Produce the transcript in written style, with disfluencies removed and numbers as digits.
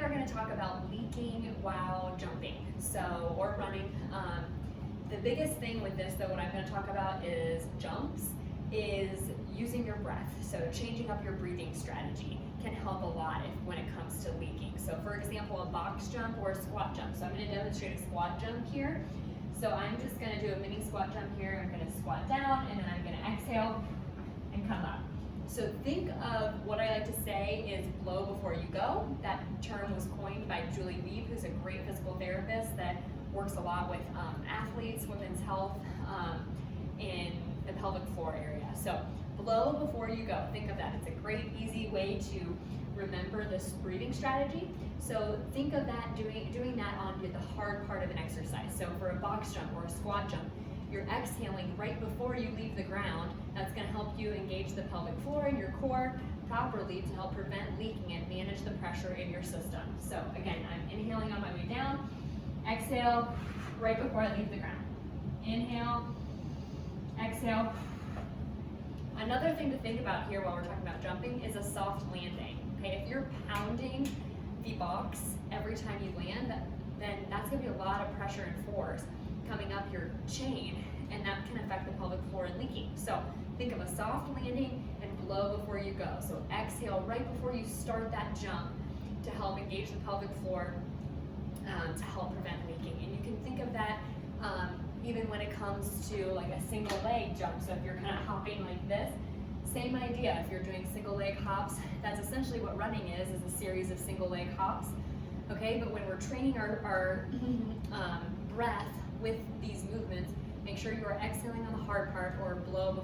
are going to talk about leaking while jumping, or running. The biggest thing with this, though, what I'm going to talk about is jumps, is using your breath. So changing up your breathing strategy can help a lot when it comes to leaking. So for example, a box jump or a squat jump. So I'm going to demonstrate a squat jump here. So I'm just going to do a mini squat jump here. I'm going to squat down and then I'm going to exhale and come up. So think of what I like to say is blow before you go. That term was coined by Julie Wiebe, who's a great physical therapist that works a lot with athletes, women's health in the pelvic floor area. So blow before you go. Think of that. It's a great, easy way to remember this breathing strategy. So think of that, doing that on the hard part of an exercise. So for a box jump or a squat jump, you're exhaling right before you leave the ground. That's going to help you engage the pelvic floor and your core properly to help prevent leaking and manage the pressure in your system. So again, I'm inhaling on my way down, exhale right before I leave the ground. Inhale, exhale. Another thing to think about here while we're talking about jumping is a soft landing. Okay, if you're pounding the box every time you land, then that's going to be a lot of pressure and force coming up your chain, and that can affect the pelvic floor and leaking. So think of a soft landing and blow before you go. So exhale right before you start that jump to help engage the pelvic floor to help prevent leaking. And you can think of that even when it comes to like a single leg jump. So if you're kind of hopping like this, same idea. If you're doing single leg hops, that's essentially what running is a series of single leg hops. Okay, but when we're training our breath with these movements, make sure you are exhaling on the hard part or blow before